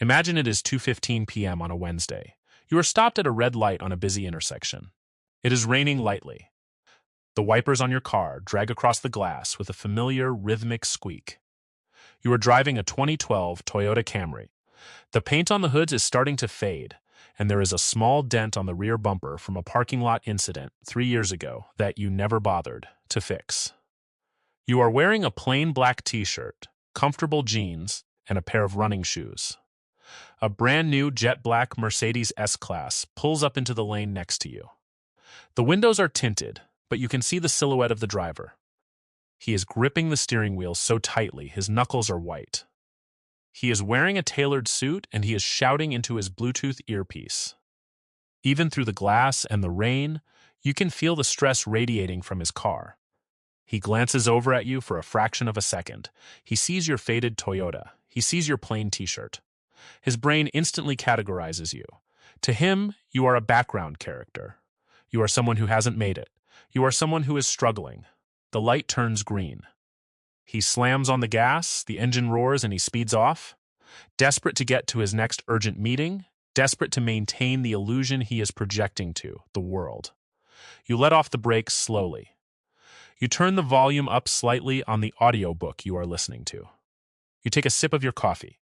Imagine it is 2:15 p.m. on a Wednesday. You are stopped at a red light on a busy intersection. It is raining lightly. The wipers on your car drag across the glass with a familiar rhythmic squeak. You are driving a 2012 Toyota Camry. The paint on the hoods is starting to fade, and there is a small dent on the rear bumper from a parking lot incident 3 years ago that you never bothered to fix. You are wearing a plain black t-shirt, comfortable jeans, and a pair of running shoes. A brand new jet black Mercedes S-Class pulls up into the lane next to you. The windows are tinted, but you can see the silhouette of the driver. He is gripping the steering wheel so tightly his knuckles are white. He is wearing a tailored suit and he is shouting into his Bluetooth earpiece. Even through the glass and the rain, you can feel the stress radiating from his car. He glances over at you for a fraction of a second. He sees your faded Toyota. He sees your plain t-shirt. His brain instantly categorizes you. To him, you are a background character. You are someone who hasn't made it. You are someone who is struggling. The light turns green. He slams on the gas, the engine roars, and he speeds off. Desperate to get to his next urgent meeting, desperate to maintain the illusion he is projecting to the world. You let off the brakes slowly. You turn the volume up slightly on the audiobook you are listening to. You take a sip of your coffee.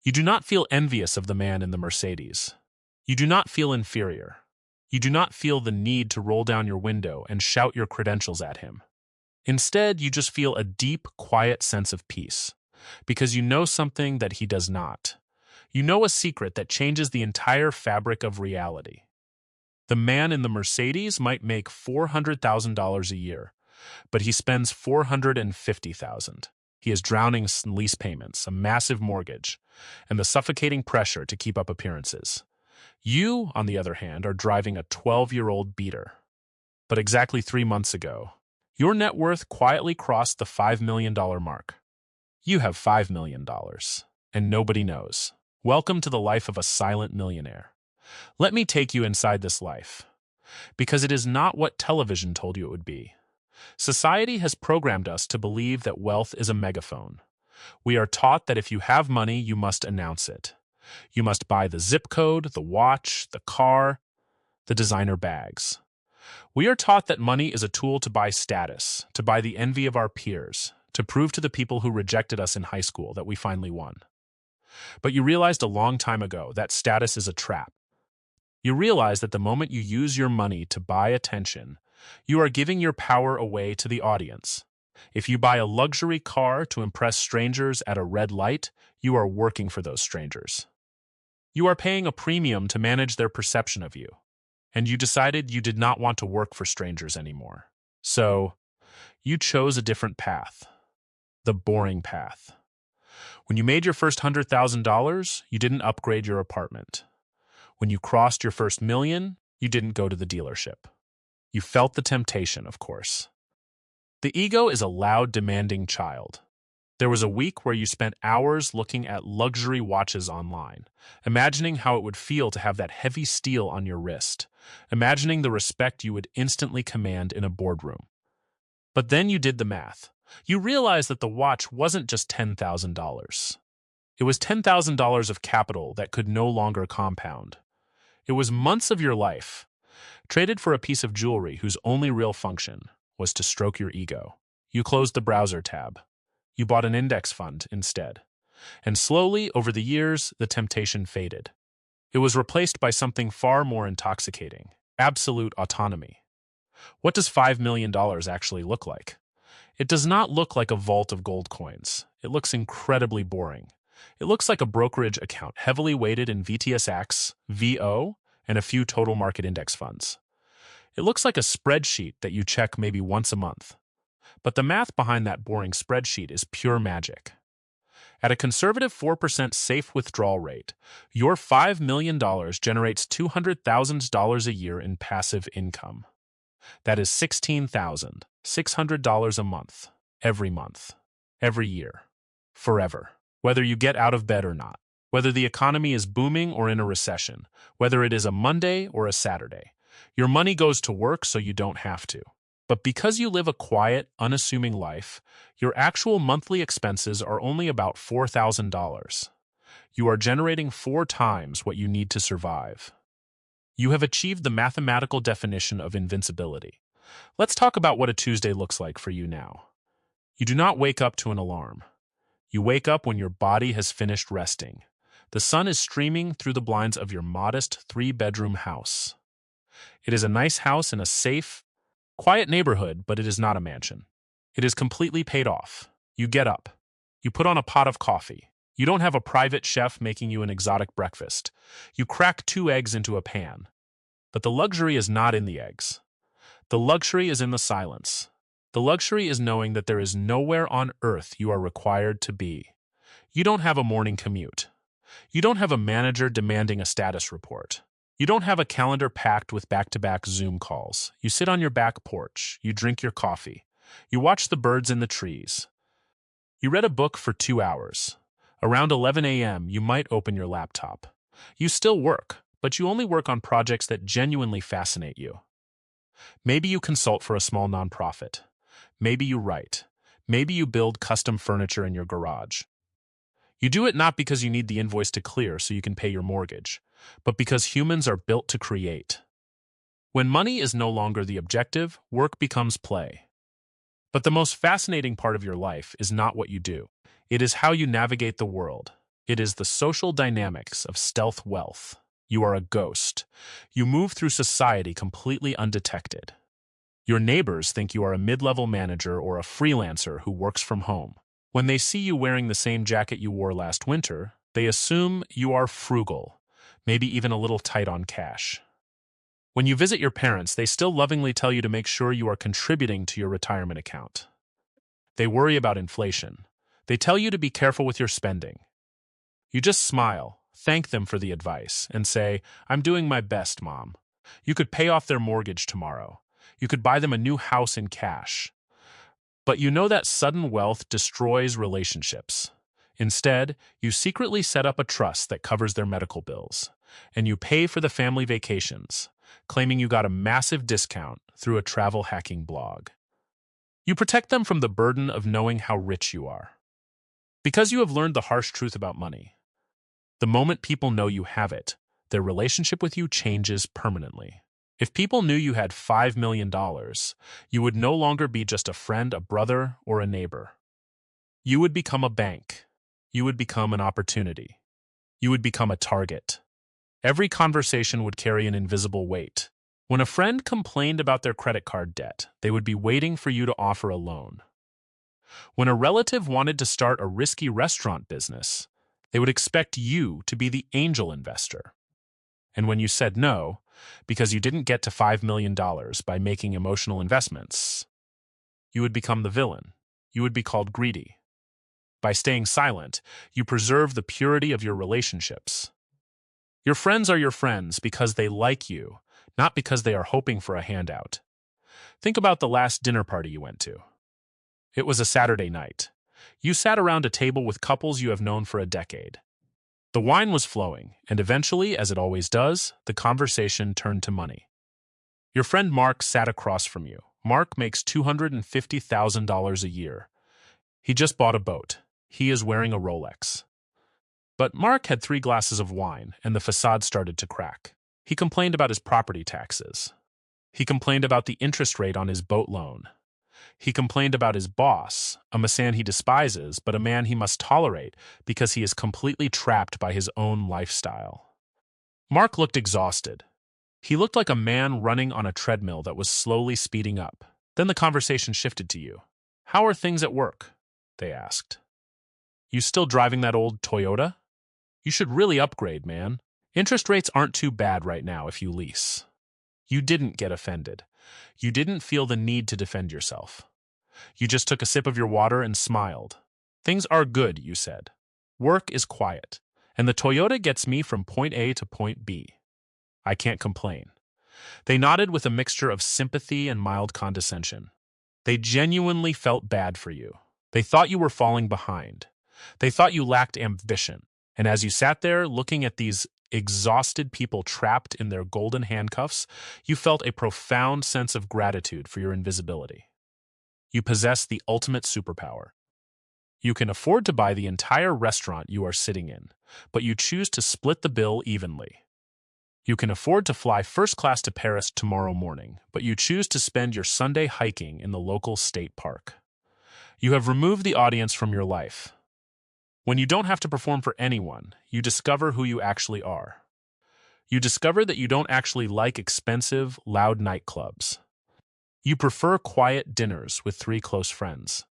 You do not feel envious of the man in the Mercedes. You do not feel inferior. You do not feel the need to roll down your window and shout your credentials at him. Instead, you just feel a deep, quiet sense of peace, because you know something that he does not. You know a secret that changes the entire fabric of reality. The man in the Mercedes might make $400,000 a year, but he spends $450,000. He is drowning in lease payments, a massive mortgage, and the suffocating pressure to keep up appearances. You, on the other hand, are driving a 12-year-old beater. But exactly 3 months ago, your net worth quietly crossed the $5 million mark. You have $5 million, and nobody knows. Welcome to the life of a silent millionaire. Let me take you inside this life, because it is not what television told you it would be. Society has programmed us to believe that wealth is a megaphone. We are taught that if you have money, you must announce it. You must buy the zip code, the watch, the car, the designer bags. We are taught that money is a tool to buy status, to buy the envy of our peers, to prove to the people who rejected us in high school that we finally won. But you realized a long time ago that status is a trap. You realize that the moment you use your money to buy attention, you are giving your power away to the audience. If you buy a luxury car to impress strangers at a red light, you are working for those strangers. You are paying a premium to manage their perception of you, and you decided you did not want to work for strangers anymore. So, you chose a different path, the boring path. When you made your first $100,000, you didn't upgrade your apartment. When you crossed your first million, you didn't go to the dealership. You felt the temptation, of course. The ego is a loud, demanding child. There was a week where you spent hours looking at luxury watches online, imagining how it would feel to have that heavy steel on your wrist, imagining the respect you would instantly command in a boardroom. But then you did the math. You realized that the watch wasn't just $10,000. It was $10,000 of capital that could no longer compound. It was months of your life, traded for a piece of jewelry whose only real function was to stroke your ego. You closed the browser tab. You bought an index fund instead. And slowly, over the years, the temptation faded. It was replaced by something far more intoxicating: absolute autonomy. What does $5 million actually look like? It does not look like a vault of gold coins. It looks incredibly boring. It looks like a brokerage account heavily weighted in VTSX, VO, and a few total market index funds. It looks like a spreadsheet that you check maybe once a month. But the math behind that boring spreadsheet is pure magic. At a conservative 4% safe withdrawal rate, your $5 million generates $200,000 a year in passive income. That is $16,600 a month, every year, forever. Whether you get out of bed or not, whether the economy is booming or in a recession, whether it is a Monday or a Saturday, your money goes to work so you don't have to. But because you live a quiet, unassuming life, your actual monthly expenses are only about $4,000. You are generating 4 times what you need to survive. You have achieved the mathematical definition of invincibility. Let's talk about what a Tuesday looks like for you now. You do not wake up to an alarm. You wake up when your body has finished resting. The sun is streaming through the blinds of your modest 3-bedroom house. It is a nice house in a safe, quiet neighborhood, but it is not a mansion. It is completely paid off. You get up. You put on a pot of coffee. You don't have a private chef making you an exotic breakfast. You crack 2 eggs into a pan. But the luxury is not in the eggs. The luxury is in the silence. The luxury is knowing that there is nowhere on earth you are required to be. You don't have a morning commute. You don't have a manager demanding a status report. You don't have a calendar packed with back-to-back Zoom calls. You sit on your back porch. You drink your coffee. You watch the birds in the trees. You read a book for 2 hours. Around 11 a.m., you might open your laptop. You still work, but you only work on projects that genuinely fascinate you. Maybe you consult for a small nonprofit. Maybe you write. Maybe you build custom furniture in your garage. You do it not because you need the invoice to clear so you can pay your mortgage, but because humans are built to create. When money is no longer the objective, work becomes play. But the most fascinating part of your life is not what you do. It is how you navigate the world. It is the social dynamics of stealth wealth. You are a ghost. You move through society completely undetected. Your neighbors think you are a mid-level manager or a freelancer who works from home. When they see you wearing the same jacket you wore last winter, they assume you are frugal, maybe even a little tight on cash. When you visit your parents, they still lovingly tell you to make sure you are contributing to your retirement account. They worry about inflation. They tell you to be careful with your spending. You just smile, thank them for the advice, and say, "I'm doing my best, Mom." You could pay off their mortgage tomorrow. You could buy them a new house in cash. But you know that sudden wealth destroys relationships. Instead, you secretly set up a trust that covers their medical bills, and you pay for the family vacations, claiming you got a massive discount through a travel hacking blog. You protect them from the burden of knowing how rich you are. Because you have learned the harsh truth about money. The moment people know you have it, their relationship with you changes permanently. If people knew you had $5 million, you would no longer be just a friend, a brother, or a neighbor. You would become a bank. You would become an opportunity. You would become a target. Every conversation would carry an invisible weight. When a friend complained about their credit card debt, they would be waiting for you to offer a loan. When a relative wanted to start a risky restaurant business, they would expect you to be the angel investor. And when you said no, because you didn't get to $5 million by making emotional investments, you would become the villain. You would be called greedy. By staying silent, you preserve the purity of your relationships. Your friends are your friends because they like you, not because they are hoping for a handout. Think about the last dinner party you went to. It was a Saturday night. You sat around a table with couples you have known for a decade. The wine was flowing, and eventually, as it always does, the conversation turned to money. Your friend Mark sat across from you. Mark makes $250,000 a year. He just bought a boat. He is wearing a Rolex. But Mark had 3 glasses of wine, and the facade started to crack. He complained about his property taxes. He complained about the interest rate on his boat loan. He complained about his boss, a man he despises, but a man he must tolerate because he is completely trapped by his own lifestyle. Mark looked exhausted. He looked like a man running on a treadmill that was slowly speeding up. Then the conversation shifted to you. "How are things at work?" they asked. "You still driving that old Toyota? You should really upgrade, man. Interest rates aren't too bad right now if you lease." You didn't get offended. You didn't feel the need to defend yourself. You just took a sip of your water and smiled. "Things are good," you said. "Work is quiet, and the Toyota gets me from point A to point B. I can't complain." They nodded with a mixture of sympathy and mild condescension. They genuinely felt bad for you. They thought you were falling behind. They thought you lacked ambition. And as you sat there looking at these exhausted people trapped in their golden handcuffs, you felt a profound sense of gratitude for your invisibility. You possessed the ultimate superpower. You can afford to buy the entire restaurant you are sitting in, but you choose to split the bill evenly. You can afford to fly first class to Paris tomorrow morning, but you choose to spend your Sunday hiking in the local state park. You have removed the audience from your life. When you don't have to perform for anyone, you discover who you actually are. You discover that you don't actually like expensive, loud nightclubs. You prefer quiet dinners with 3 close friends.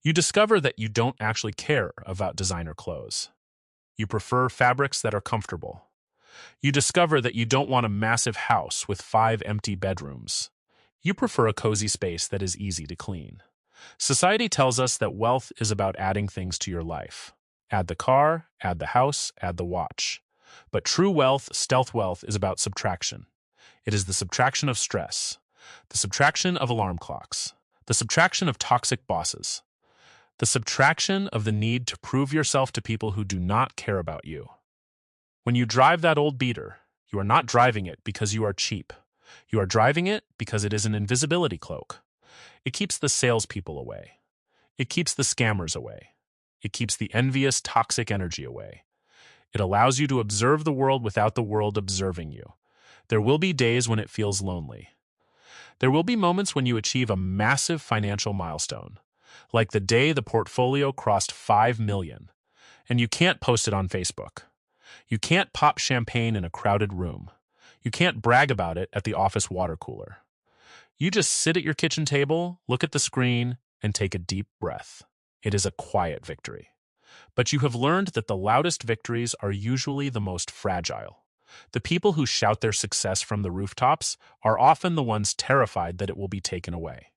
You discover that you don't actually care about designer clothes. You prefer fabrics that are comfortable. You discover that you don't want a massive house with 5 empty bedrooms. You prefer a cozy space that is easy to clean. Society tells us that wealth is about adding things to your life. Add the car, add the house, add the watch. But true wealth, stealth wealth, is about subtraction. It is the subtraction of stress, the subtraction of alarm clocks, the subtraction of toxic bosses, the subtraction of the need to prove yourself to people who do not care about you. When you drive that old beater, you are not driving it because you are cheap. You are driving it because it is an invisibility cloak. It keeps the salespeople away. It keeps the scammers away. It keeps the envious, toxic energy away. It allows you to observe the world without the world observing you. There will be days when it feels lonely. There will be moments when you achieve a massive financial milestone, like the day the portfolio crossed 5 million, and you can't post it on Facebook. You can't pop champagne in a crowded room. You can't brag about it at the office water cooler. You just sit at your kitchen table, look at the screen, and take a deep breath. It is a quiet victory. But you have learned that the loudest victories are usually the most fragile. The people who shout their success from the rooftops are often the ones terrified that it will be taken away.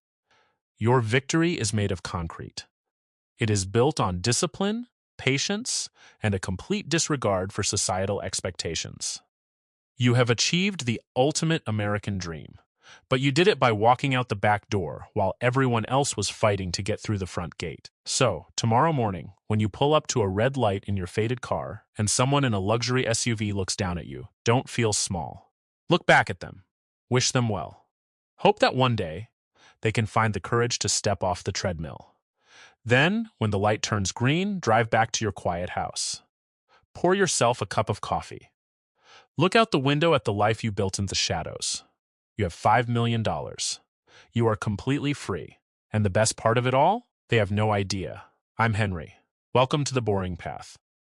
Your victory is made of concrete. It is built on discipline, patience, and a complete disregard for societal expectations. You have achieved the ultimate American dream, but you did it by walking out the back door while everyone else was fighting to get through the front gate. So, tomorrow morning, when you pull up to a red light in your faded car and someone in a luxury SUV looks down at you, don't feel small. Look back at them. Wish them well. Hope that one day they can find the courage to step off the treadmill. Then, when the light turns green, drive back to your quiet house. Pour yourself a cup of coffee. Look out the window at the life you built in the shadows. You have $5 million. You are completely free. And the best part of it all? They have no idea. I'm Henry. Welcome to the boring path.